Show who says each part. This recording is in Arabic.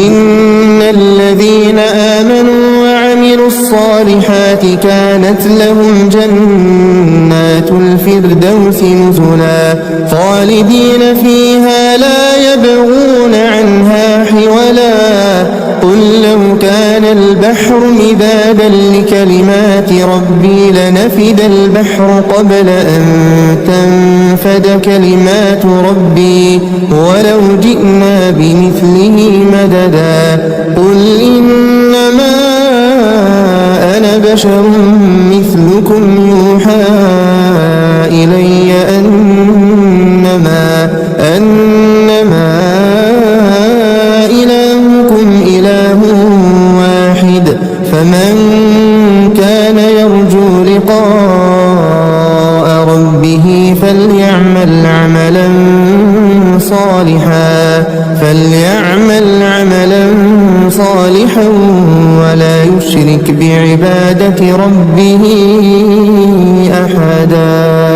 Speaker 1: إن الذين آمنوا وعملوا الصالحات كانت لهم جنات الفردوس نزلا خالدين فيها لا يبغون عنها حولا قل لو كان البحر مدادا لكلمات ربي لنفد البحر قبل أن تنفد كلمات ربي ولو جئنا بمثله مددا قل إنما أنا بشر مثلكم يوحى إلي أنما إلهكم إله واحد فمن كان يرجو لقاء ربه فليعمل عملا صالحا ولا يشرك بعبادة ربه أحدا.